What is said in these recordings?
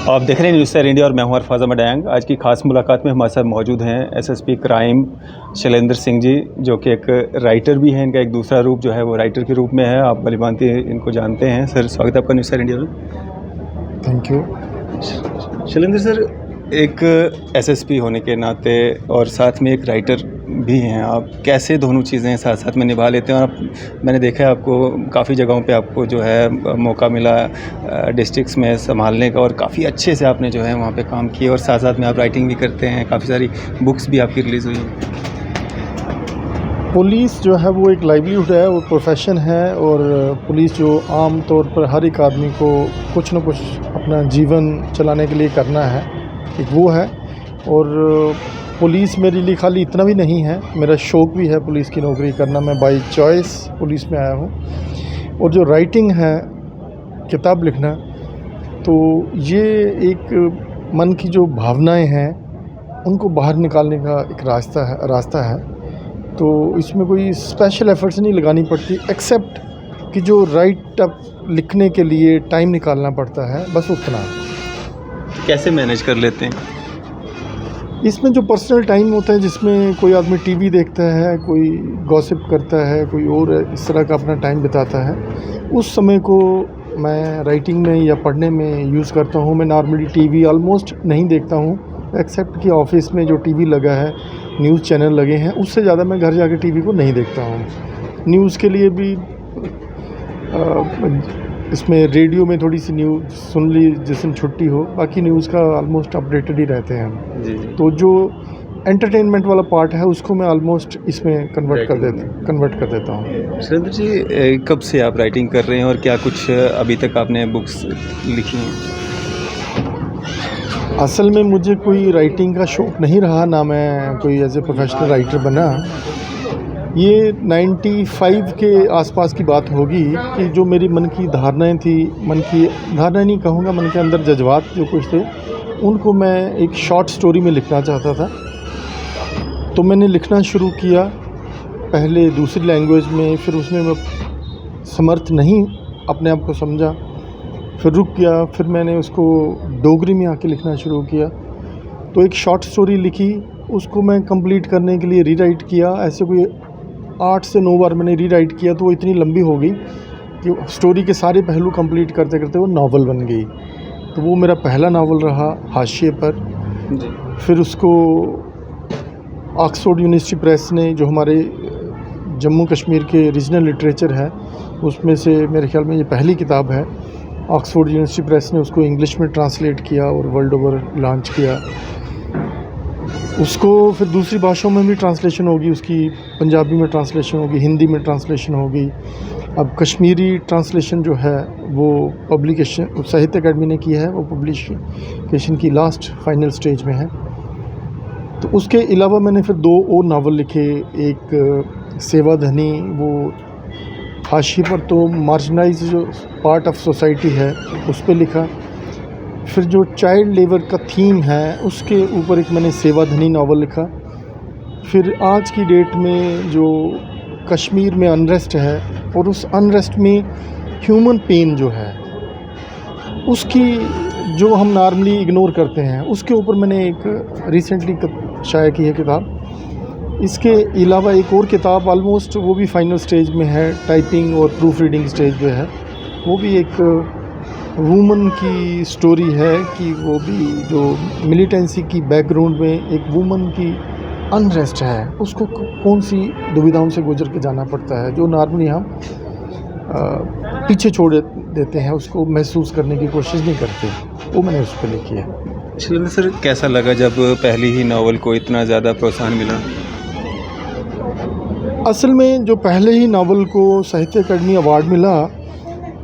आप देख रहे हैं न्यूज़ इंडिया और मैं हूं अरफाज़ अहमद डैंग। आज की खास मुलाकात में हमारे साथ मौजूद हैं एसएसपी क्राइम शैलेंद्र सिंह जी, जो कि एक राइटर भी हैं। इनका एक दूसरा रूप जो है वो राइटर के रूप में है। आप भलीभांति इनको जानते हैं। सर, स्वागत है आपका न्यूज़ इंडिया में। Thank you. शैलेंद्र सर, एक एसएसपी होने के नाते और साथ में एक राइटर भी हैं, आप कैसे दोनों चीज़ें साथ साथ में निभा लेते हैं? और मैंने देखा है आपको काफ़ी जगहों पे आपको जो है मौका मिला डिस्ट्रिक्ट्स में संभालने का, और काफ़ी अच्छे से आपने जो है वहाँ पे काम किए, और साथ साथ में आप राइटिंग भी करते हैं। काफ़ी सारी बुक्स भी आपकी रिलीज़ हुई हैं। पुलिस जो है वो एक लाइवलीहुड है, वो प्रोफेशन है। और पुलिस जो आम तौर पर हर एक आदमी को कुछ न कुछ अपना जीवन चलाने के लिए करना है, एक वो है। और पुलिस मेरे लिए खाली इतना भी नहीं है, मेरा शौक़ भी है पुलिस की नौकरी करना। मैं बाई चॉइस पुलिस में आया हूँ। और जो राइटिंग है, किताब लिखना, तो ये एक मन की जो भावनाएं हैं उनको बाहर निकालने का एक रास्ता है। तो इसमें कोई स्पेशल एफर्ट्स नहीं लगानी पड़ती, एक्सेप्ट कि जो राइट अप लिखने के लिए टाइम निकालना पड़ता है, बस उतना। कैसे मैनेज कर लेते हैं? इसमें जो पर्सनल टाइम होता है, जिसमें कोई आदमी टीवी देखता है, कोई गॉसिप करता है, कोई और इस तरह का अपना टाइम बिताता है, उस समय को मैं राइटिंग में या पढ़ने में यूज़ करता हूँ। मैं नॉर्मली टीवी ऑलमोस्ट नहीं देखता हूँ, एक्सेप्ट कि ऑफिस में जो टीवी लगा है, न्यूज़ चैनल लगे हैं, उससे ज़्यादा मैं घर जाकर टीवी को नहीं देखता हूँ। न्यूज़ के लिए भी इसमें रेडियो में थोड़ी सी न्यूज़ सुन ली जिस दिन छुट्टी हो, बाकी न्यूज़ का ऑलमोस्ट अपडेटेड ही रहते हैं हम। जी। तो जो एंटरटेनमेंट वाला पार्ट है उसको मैं ऑलमोस्ट इसमें कन्वर्ट कर देता हूँ। शैलेंद्र जी, कब से आप राइटिंग कर रहे हैं और क्या कुछ अभी तक आपने बुक्स लिखी हैं? असल में मुझे कोई राइटिंग का शौक़ नहीं रहा, ना मैं कोई एज ए प्रोफेशनल राइटर बना। ये 95 के आसपास की बात होगी कि जो मेरी मन की धारणाएं थी, मन की धारणाएं नहीं कहूँगा, मन के अंदर जज्बात जो कुछ थे, उनको मैं एक शॉर्ट स्टोरी में लिखना चाहता था। तो मैंने लिखना शुरू किया, पहले दूसरी लैंग्वेज में, फिर उसमें मैं समर्थ नहीं अपने आप को समझा, फिर रुक गया, फिर मैंने उसको डोगरी में आके लिखना शुरू किया। तो एक शॉर्ट स्टोरी लिखी, उसको मैं कंप्लीट करने के लिए रीराइट किया। ऐसे कोई 8 से 9 बार मैंने रीराइट किया, तो वो इतनी लंबी हो गई कि स्टोरी के सारे पहलू कंप्लीट करते करते वो नावल बन गई। तो वो मेरा पहला नावल रहा, हाशिए पर। फिर उसको ऑक्सफोर्ड यूनिवर्सिटी प्रेस ने, जो हमारे जम्मू कश्मीर के रीजनल लिटरेचर है, उसमें से मेरे ख्याल में ये पहली किताब है। ऑक्सफोर्ड यूनिवर्सिटी प्रेस ने उसको इंग्लिश में ट्रांसलेट किया और वर्ल्ड ओवर लॉन्च किया। उसको फिर दूसरी भाषाओं में भी ट्रांसलेशन होगी, उसकी पंजाबी में ट्रांसलेशन होगी, हिंदी में ट्रांसलेशन होगी। अब कश्मीरी ट्रांसलेशन जो है वो पब्लिकेशन साहित्य अकेडमी ने किया है, वो पब्लिकेशन की लास्ट फाइनल स्टेज में है। तो उसके अलावा मैंने फिर 2 और नावल लिखे। एक सेवाधनी, वो हाशिए पर तो मार्जिनाइज जो पार्ट ऑफ सोसाइटी है उस पर लिखा। फिर जो चाइल्ड लेबर का थीम है उसके ऊपर एक मैंने सेवाधनी नावल लिखा। फिर आज की डेट में जो कश्मीर में अनरेस्ट है, और उस अनरेस्ट में ह्यूमन पेन जो है, उसकी जो हम नॉर्मली इग्नोर करते हैं, उसके ऊपर मैंने एक रिसेंटली शाया की है किताब। इसके अलावा एक और किताब ऑलमोस्ट वो भी फाइनल स्टेज में है, टाइपिंग और प्रूफ रीडिंग स्टेज पे है। वो भी एक वुमन की स्टोरी है कि वो भी जो मिलिटेंसी की बैकग्राउंड में एक वुमन की अनरेस्ट है, उसको कौन सी दुविधाओं से गुजर के जाना पड़ता है, जो नॉर्मली हम पीछे छोड़ देते हैं, उसको महसूस करने की कोशिश नहीं करते। वो मैंने उस पर लिखी है। शैलेंद्र सर, कैसा लगा जब पहली ही नावल को इतना ज़्यादा प्रोत्साहन मिला? असल में जो पहले ही नावल को साहित्य अकेडमी अवार्ड मिला,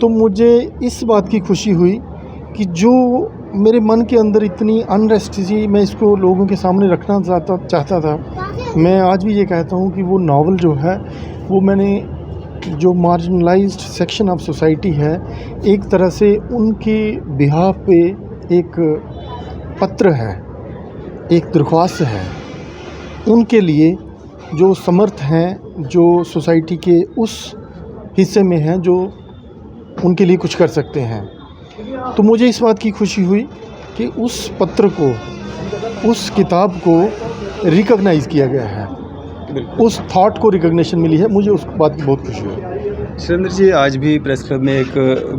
तो मुझे इस बात की खुशी हुई कि जो मेरे मन के अंदर इतनी अनरेस्ट थी, मैं इसको लोगों के सामने रखना चाहता था। मैं आज भी ये कहता हूँ कि वो नावल जो है, वो मैंने जो मार्जिनलाइज्ड सेक्शन ऑफ सोसाइटी है, एक तरह से उनके बिहाफ पे एक पत्र है, एक दरख्वास्त है उनके लिए जो समर्थ हैं, जो सोसाइटी के उस हिस्से में हैं जो उनके लिए कुछ कर सकते हैं। तो मुझे इस बात की खुशी हुई कि उस पत्र को, उस किताब को रिकॉग्नाइज़ किया गया है, उस थॉट को रिकॉग्निशन मिली है। मुझे उस बात की बहुत खुशी है। सुरेंद्र जी, आज भी प्रेस क्लब में एक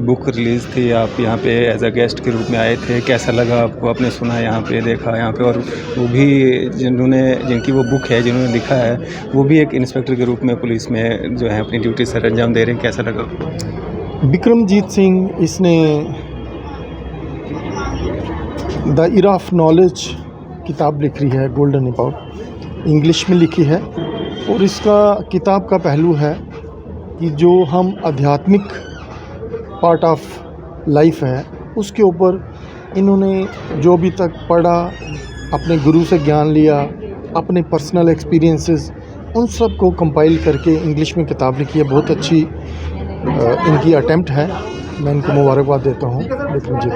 बुक रिलीज़ थी, आप यहाँ पे एज अ गेस्ट के रूप में आए थे, कैसा लगा आपको? आपने सुना यहाँ पे, देखा यहाँ पे, और वो भी जिनकी वो बुक है, जिन्होंने लिखा है, वो भी एक इंस्पेक्टर के रूप में पुलिस में जो है अपनी ड्यूटी सर अंजाम दे रहे हैं, कैसा लगा? विक्रमजीत सिंह, इसने द इरा ऑफ नॉलेज किताब लिख रही है, गोल्डन अबाउट, इंग्लिश में लिखी है। और इसका किताब का पहलू है कि जो हम आध्यात्मिक पार्ट ऑफ लाइफ है, उसके ऊपर इन्होंने जो अभी तक पढ़ा, अपने गुरु से ज्ञान लिया, अपने पर्सनल एक्सपीरियंसेस, उन सब को कंपाइल करके इंग्लिश में किताब लिखी है। बहुत अच्छी इनकी अटेम्प्ट है, मैं इनको मुबारकबाद देता हूँ विक्रमजीत।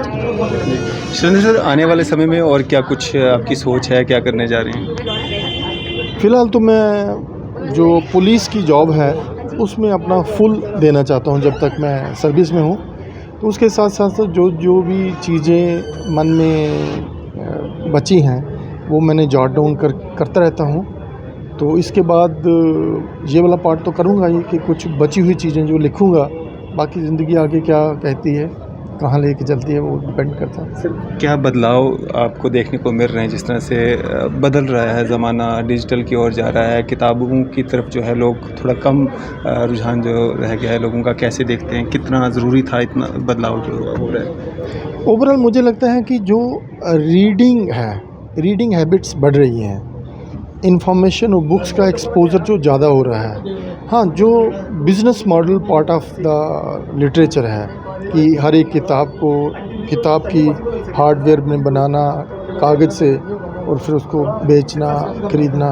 सुरेंद्र सर, आने वाले समय में और क्या कुछ आपकी सोच है, क्या करने जा रहे हैं? फ़िलहाल तो मैं जो पुलिस की जॉब है उसमें अपना फुल देना चाहता हूँ जब तक मैं सर्विस में हूँ। तो उसके साथ साथ जो भी चीज़ें मन में बची हैं वो मैंने जॉट डाउन करता रहता हूँ। तो इसके बाद ये वाला पार्ट तो करूँगा ही कि कुछ बची हुई चीज़ें जो लिखूँगा, बाकी ज़िंदगी आगे क्या कहती है, कहाँ लेके चलती है, वो डिपेंड करता है। सर, क्या बदलाव आपको देखने को मिल रहे हैं? जिस तरह से बदल रहा है ज़माना, डिजिटल की ओर जा रहा है, किताबों की तरफ जो है लोग थोड़ा कम रुझान जो रह गया है लोगों का, कैसे देखते हैं? कितना ज़रूरी था इतना बदलाव जो हो रहा है? ओवरऑल मुझे लगता है कि जो रीडिंग हैबिट्स बढ़ रही हैं, इंफॉर्मेशन और बुक्स का एक्सपोजर जो ज़्यादा हो रहा है। हाँ, जो business model part of the literature है कि हर एक किताब की हार्डवेयर में बनाना कागज़ से और फिर उसको बेचना, ख़रीदना,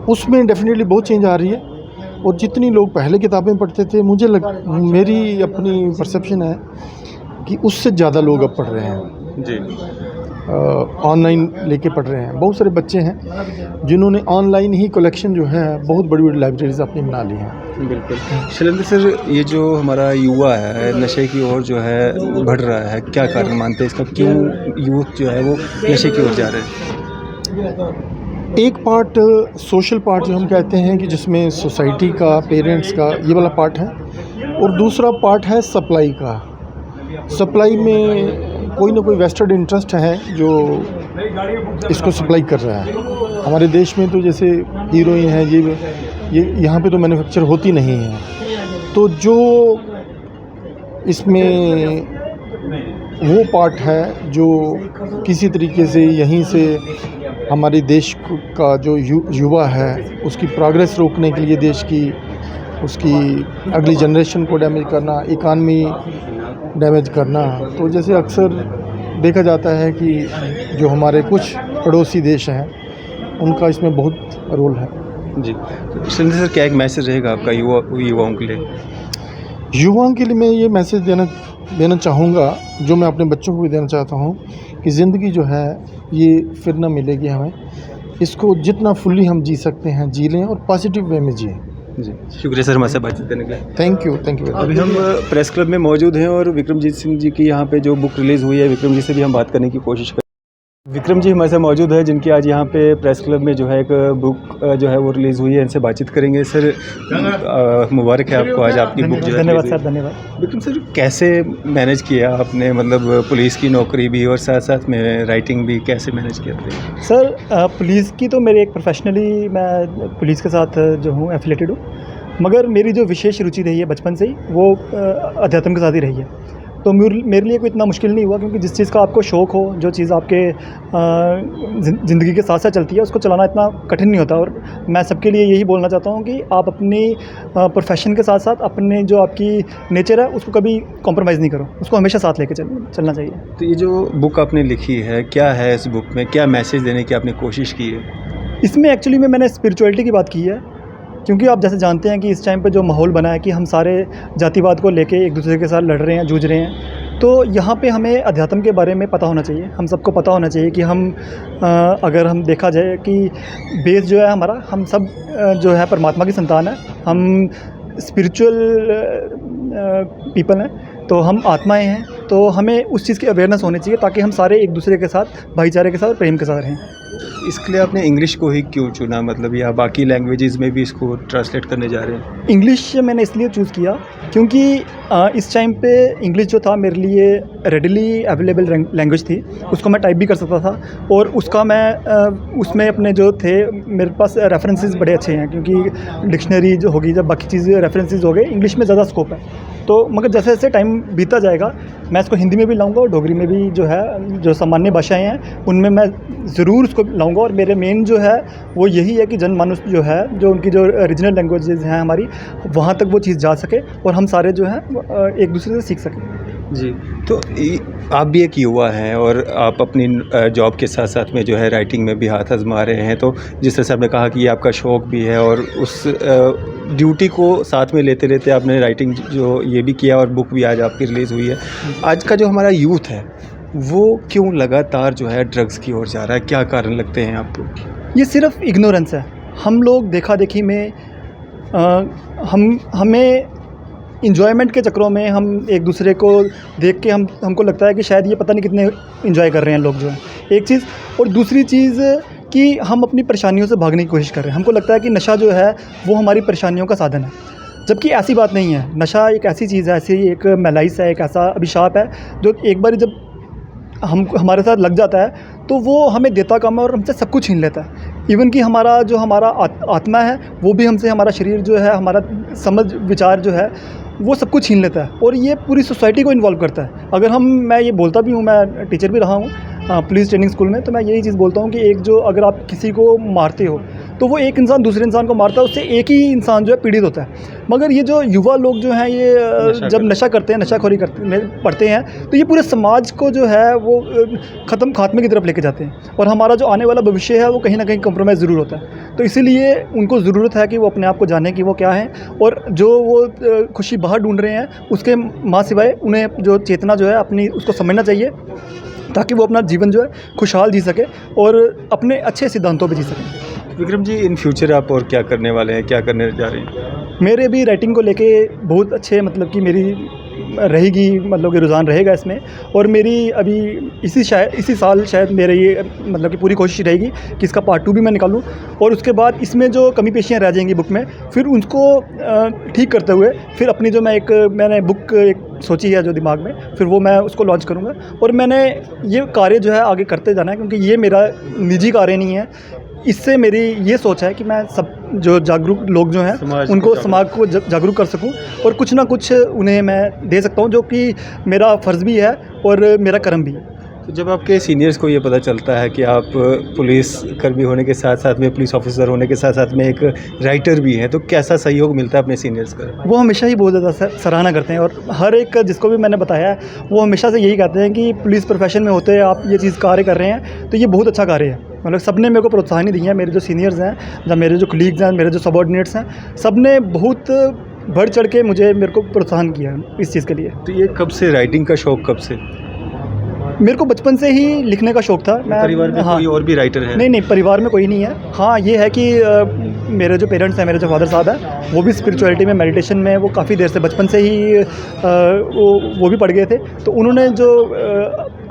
उसमें डेफिनेटली बहुत चेंज आ रही है। और जितनी लोग पहले किताबें पढ़ते थे, मेरी अपनी परसेप्शन है कि उससे ज़्यादा लोग अब पढ़ रहे हैं जी। ऑनलाइन लेके पढ़ रहे हैं। बहुत सारे बच्चे हैं जिन्होंने ऑनलाइन ही कलेक्शन जो है बहुत बड़ी बड़ी लाइब्रेरीज अपनी बना ली हैं। बिल्कुल। शैलेंद्र सर, ये जो हमारा युवा है नशे की ओर जो है बढ़ रहा है, क्या कारण मानते हैं इसका? क्यों यूथ जो है वो नशे की ओर जा रहे हैं? एक पार्ट सोशल पार्ट जो हम कहते हैं कि जिसमें सोसाइटी का, पेरेंट्स का, ये वाला पार्ट है। और दूसरा पार्ट है सप्लाई का। सप्लाई में कोई ना कोई वेस्टेड इंटरेस्ट है जो इसको सप्लाई कर रहा है। हमारे देश में तो जैसे हीरोइन है, ये यहाँ पे तो मैन्युफैक्चर होती नहीं है। तो जो इसमें वो पार्ट है जो किसी तरीके से यहीं से हमारे देश का जो युवा है उसकी प्रोग्रेस रोकने के लिए, देश की उसकी अगली जनरेशन को डैमेज करना, इकानमी डैमेज करना। तो जैसे अक्सर देखा जाता है कि जो हमारे कुछ पड़ोसी देश हैं उनका इसमें बहुत रोल है। जी। शैलेंद्र सर, क्या एक मैसेज रहेगा आपका युवाओं के लिए? युवाओं के लिए मैं ये मैसेज देना चाहूँगा, जो मैं अपने बच्चों को भी देना चाहता हूँ, कि ज़िंदगी जो है ये फिर ना मिलेगी हमें। इसको जितना फुल्ली हम जी सकते हैं जी लें और पॉजिटिव वे में जिएँ। जी, शुक्रिया सर हमारे साथ बातचीत करने के लिए। Thank you. अभी हम प्रेस क्लब में मौजूद हैं और विक्रमजीत सिंह जी की यहाँ पे जो बुक रिलीज़ हुई है, विक्रम जी से भी हम बात करने की कोशिश करें। विक्रम जी हमारे साथ मौजूद है, जिनकी आज यहाँ पे प्रेस क्लब में जो है एक बुक जो है वो रिलीज़ हुई है, इनसे बातचीत करेंगे। सर, मुबारक है आपको, आज आपकी बुक जो है। धन्यवाद सर, धन्यवाद। विक्रम सर, कैसे मैनेज किया आपने, मतलब पुलिस की नौकरी भी और साथ साथ में राइटिंग भी, कैसे मैनेज किया था? सर, पुलिस की तो मेरे एक प्रोफेशनली मैं पुलिस के साथ जो हूँ एफिलेटेड हूँ, मगर मेरी जो विशेष रुचि रही है बचपन से ही वो अध्यात्म के साथ ही रही है। तो मेरे लिए कोई इतना मुश्किल नहीं हुआ, क्योंकि जिस चीज़ का आपको शौक़ हो, जो चीज़ आपके ज़िंदगी के साथ साथ चलती है, उसको चलाना इतना कठिन नहीं होता। और मैं सबके लिए यही बोलना चाहता हूँ कि आप अपनी प्रोफेशन के साथ साथ अपने जो आपकी नेचर है उसको कभी कॉम्प्रोमाइज़ नहीं करो, उसको हमेशा साथ लेके चलना चाहिए। तो ये जो बुक आपने लिखी है, क्या है इस बुक में, क्या मैसेज देने की आपने कोशिश की है? इसमें एक्चुअली में मैंने स्पिरिचुअलिटी की बात की है, क्योंकि आप जैसे जानते हैं कि इस टाइम पे जो माहौल बना है कि हम सारे जातिवाद को लेके एक दूसरे के साथ लड़ रहे हैं, जूझ रहे हैं। तो यहाँ पे हमें अध्यात्म के बारे में पता होना चाहिए। हम सबको पता होना चाहिए कि हम अगर हम देखा जाए कि बेस जो है हमारा, हम सब जो है परमात्मा की संतान है, हम स्पिरिचुअल पीपल हैं। तो हम आत्माएं हैं, तो हमें उस चीज़ की अवेयरनेस होनी चाहिए ताकि हम सारे एक दूसरे के साथ भाईचारे के साथ और प्रेम के साथ रहें। इसके लिए आपने इंग्लिश को ही क्यों चुना, मतलब या बाकी लैंग्वेजेस में भी इसको ट्रांसलेट करने जा रहे हैं? इंग्लिश मैंने इसलिए चूज़ किया क्योंकि इस टाइम पे इंग्लिश जो था मेरे लिए रेडिली अवेलेबल लैंग्वेज थी, उसको मैं टाइप भी कर सकता था और उसका मैं उसमें अपने जो थे मेरे पास रेफरेंसेस बड़े अच्छे हैं, क्योंकि डिक्शनरी जो होगी, जब बाकी चीज़ें रेफरेंसेस हो गए, इंग्लिश में ज़्यादा स्कोप है। तो मगर जैसे जैसे टाइम बीतता जाएगा मैं इसको हिंदी में भी लाऊंगा और डोगरी में भी, जो है जो सामान्य भाषाएं हैं उनमें मैं ज़रूर उसको लाऊंगा। और मेरे मेन जो है वो यही है कि जनमानस जो है, जो उनकी जो रीजनल लैंग्वेजेस हैं हमारी, वहाँ तक वो चीज़ जा सके और हम सारे जो है एक दूसरे से सीख सकें। जी, तो आप भी एक युवा हैं और आप अपनी जॉब के साथ साथ में जो है राइटिंग में भी हाथ आजमा रहे हैं। तो जिस तरह से आपने कहा कि ये आपका शौक़ भी है और उस ड्यूटी को साथ में लेते लेते आपने राइटिंग जो ये भी किया और बुक भी आज आपकी रिलीज़ हुई है। आज का जो हमारा यूथ है वो क्यों लगातार जो है ड्रग्स की ओर जा रहा है, क्या कारण लगते हैं आपको? ये सिर्फ इग्नोरेंस है। हम लोग देखा देखी में हमें इंजॉयमेंट के चक्करों में हम एक दूसरे को देख के हमको लगता है कि शायद ये पता नहीं कितने इंजॉय कर रहे हैं लोग जो है, एक चीज़। और दूसरी चीज़ कि हम अपनी परेशानियों से भागने की कोशिश कर रहे हैं। हमको लगता है कि नशा जो है वो हमारी परेशानियों का साधन है, जबकि ऐसी बात नहीं है। नशा एक ऐसी चीज़ है, ऐसी एक मैलाइस है, एक ऐसा अभिशाप है जो एक बार जब हमारे साथ लग जाता है तो वो हमें देता कम है और हमसे सब कुछ छीन लेता है। इवन कि हमारा आत्मा है वो भी हमसे, हमारा शरीर जो है, हमारा समझ विचार जो है वो सब कुछ छीन लेता है और ये पूरी सोसाइटी को इन्वॉल्व करता है। अगर मैं ये बोलता भी हूँ, मैं टीचर भी रहा हूँ पुलिस ट्रेनिंग स्कूल में, तो मैं यही चीज़ बोलता हूँ कि अगर आप किसी को मारते हो तो वो एक इंसान दूसरे इंसान को मारता है, उससे एक ही इंसान जो है पीड़ित होता है। मगर ये जो युवा लोग जो हैं ये जब नशा करते हैं, नशाखोरी पढ़ते हैं, तो ये पूरे समाज को जो है वो खात्मे की तरफ लेके जाते हैं और हमारा जो आने वाला भविष्य है वो कहीं ना कहीं कॉम्प्रोमाइज़ ज़रूर होता है। तो इसीलिए उनको ज़रूरत है कि वो अपने आप को जाने कि वो क्या है और जो वो खुशी बाहर ढूंढ रहे हैं उसके माँ सिवाय उन्हें जो चेतना जो है अपनी, उसको समझना चाहिए ताकि वो अपना जीवन जो है खुशहाल जी सके और अपने अच्छे सिद्धांतों पे जी सकें। विक्रम जी, इन फ्यूचर आप और क्या करने वाले हैं, क्या करने जा रहे हैं? मेरे भी राइटिंग को लेके बहुत अच्छे, मतलब कि मेरी रहेगी, मतलब कि रुझान रहेगा इसमें। और मेरी अभी इसी साल शायद मेरे ये मतलब कि पूरी कोशिश रहेगी कि इसका पार्ट 2 भी मैं निकालूं और उसके बाद इसमें जो कमी पेशियाँ रह जाएंगी बुक में, फिर उनको ठीक करते हुए फिर अपनी जो मैंने बुक एक सोची है जो दिमाग में, फिर वो मैं उसको लॉन्च करूँगा। और मैंने ये कार्य जो है आगे करते जाना है, क्योंकि ये मेरा निजी कार्य नहीं है। इससे मेरी ये सोच है कि मैं सब जो जागरूक लोग जो हैं उनको, समाज को जागरूक कर सकूं और कुछ ना कुछ उन्हें मैं दे सकता हूं, जो कि मेरा फ़र्ज़ भी है और मेरा कर्म भी है। तो जब आपके सीनियर्स को ये पता चलता है कि आप पुलिस कर्मी होने के साथ साथ में, पुलिस ऑफिसर होने के साथ साथ में एक राइटर भी हैं, तो कैसा सहयोग मिलता है अपने सीनियर्स का? वो हमेशा ही बहुत ज़्यादा सराहना करते हैं और हर एक जिसको भी मैंने बताया है वो हमेशा से यही कहते हैं कि पुलिस प्रोफेशन में होते आप ये चीज़ कार्य कर रहे हैं तो ये बहुत अच्छा कार्य है। मतलब सब ने मेरे को प्रोत्साहन ही दिया है, मेरे जो सीनियर्स हैं, जब मेरे जो कलीग्स हैं, मेरे जो सबऑर्डिनेट्स हैं, सब ने बहुत बढ़ चढ़ के मेरे को प्रोत्साहन किया है इस चीज़ के लिए। तो ये कब से राइटिंग का शौक़, कब से? मेरे को बचपन से ही लिखने का शौक़ था। परिवार में कोई और भी राइटर है? नहीं, परिवार में कोई नहीं है। हाँ, ये है कि मेरे जो पेरेंट्स हैं, मेरे जो फादर साहब हैं, वो भी स्पिरिचुअलिटी में, मेडिटेशन में वो काफ़ी देर से बचपन से ही वो भी पढ़ गए थे। तो उन्होंने जो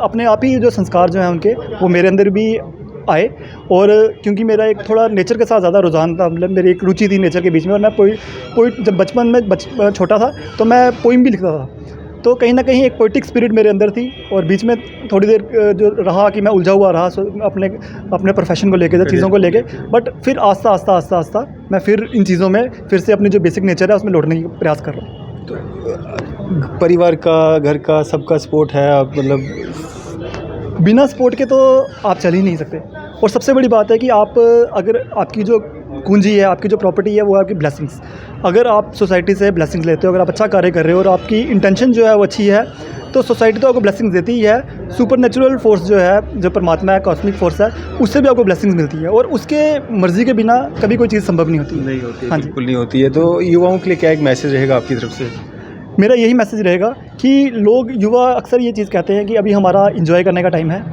अपने आप ही जो संस्कार जो हैं उनके, वो मेरे अंदर भी आए। और क्योंकि मेरा एक थोड़ा नेचर के साथ ज़्यादा रुझान था, मतलब मेरी एक रुचि थी नेचर के बीच में, और मैं जब बचपन में छोटा था तो मैं पोइम भी लिखता था। तो कहीं ना कहीं एक पोइटिक स्पिरिट मेरे अंदर थी और बीच में थोड़ी देर जो रहा कि मैं उलझा हुआ रहा अपने प्रोफेशन को लेके, चीज़ों को लेके। बट फिर आस्ता मैं फिर इन चीज़ों में फिर से अपनी जो बेसिक नेचर है उसमें लौटने की प्रयास कर रहा हूँ। तो परिवार का, घर का, सबका सपोर्ट है? आप मतलब बिना सपोर्ट के तो आप चल ही नहीं सकते। और सबसे बड़ी बात है कि अगर आपकी जो कुंजी है, आपकी जो प्रॉपर्टी है, वो है आपकी ब्लेसिंग्स। अगर आप सोसाइटी से ब्लेसिंग्स लेते हो, अगर आप अच्छा कार्य कर रहे हो और आपकी इंटेंशन जो है वो अच्छी है, तो सोसाइटी तो आपको ब्लेसिंग्स देती ही है। सुपर नेचुरल फोर्स जो है, जो परमात्मा है, कॉस्मिक फोर्स है, उससे भी आपको ब्लेसिंग्स मिलती है और उसके मर्ज़ी के बिना कभी कोई चीज़ संभव नहीं होती। हाँ, बिल्कुल नहीं होती है। तो युवाओं के लिए क्या एक मैसेज रहेगा आपकी तरफ से? मेरा यही मैसेज रहेगा कि युवा अक्सर ये चीज़ कहते हैं कि अभी हमारा एंजॉय करने का टाइम है,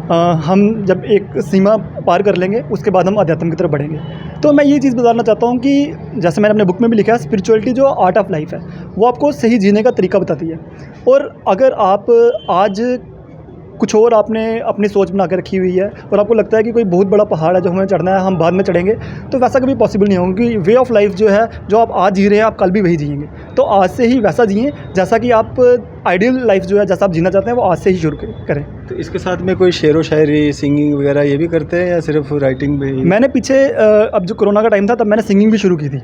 हम जब एक सीमा पार कर लेंगे उसके बाद हम अध्यात्म की तरफ बढ़ेंगे। तो मैं ये चीज़ बताना चाहता हूँ कि जैसे मैंने अपने बुक में भी लिखा है, स्पिरिचुअलिटी जो आर्ट ऑफ लाइफ है वो आपको सही जीने का तरीका बताती है। और अगर आप आज कुछ और आपने अपनी सोच बना के रखी हुई है और आपको लगता है कि कोई बहुत बड़ा पहाड़ है जो हमें चढ़ना है, हम बाद में चढ़ेंगे, तो वैसा कभी पॉसिबल नहीं होगा, क्योंकि वे ऑफ लाइफ जो है, जो आप आज जी रहे हैं आप कल भी वही जिएंगे। तो आज से ही वैसा जिए जैसा कि आप आइडियल लाइफ जो है, जैसा आप जीना चाहते हैं, वो आज से ही शुरू करें। तो इसके साथ में कोई शेरो शायरी, सिंगिंग वगैरह ये भी करते हैं या सिर्फ राइटिंग में? मैंने पीछे अब जो कोरोना का टाइम था तब मैंने सिंगिंग भी शुरू की थी,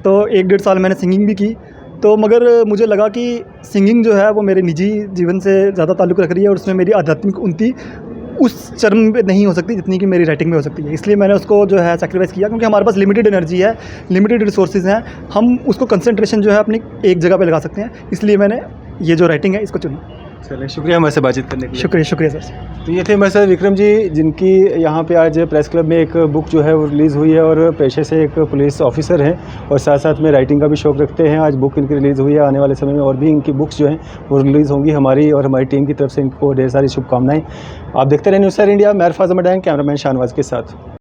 तो 1-1.5 साल मैंने सिंगिंग भी की। तो मगर मुझे लगा कि सिंगिंग जो है वो मेरे निजी जीवन से ज़्यादा ताल्लुक़ रख रही है और उसमें मेरी आध्यात्मिक उन्नति उस चरम पे नहीं हो सकती जितनी कि मेरी राइटिंग में हो सकती है। इसलिए मैंने उसको जो है सैक्रिफाइस किया, क्योंकि हमारे पास लिमिटेड एनर्जी है, लिमिटेड रिसोर्सेज हैं, हम उसको कंसंट्रेशन जो है अपनी एक जगह पे लगा सकते हैं। इसलिए मैंने ये जो राइटिंग है इसको चुना। चलिए, शुक्रिया हमारे से बातचीत करने के लिए। शुक्रिया सर। तो ये थे हमारे साथ विक्रम जी, जिनकी यहाँ पे आज प्रेस क्लब में एक बुक जो है वो रिलीज़ हुई है और पेशे से एक पुलिस ऑफिसर हैं और साथ साथ में राइटिंग का भी शौक़ रखते हैं। आज बुक इनकी रिलीज़ हुई है, आने वाले समय में और भी इनकी बुक्स जो हैं वो रिलीज़ होंगी। हमारी और हमारी टीम की तरफ से इनको ढेर सारी शुभकामनाएँ। आप देखते रहें न्यूज़ स्टार इंडिया। मैं अरफाज अहमद, कैमरामैन शाहनवाज के साथ।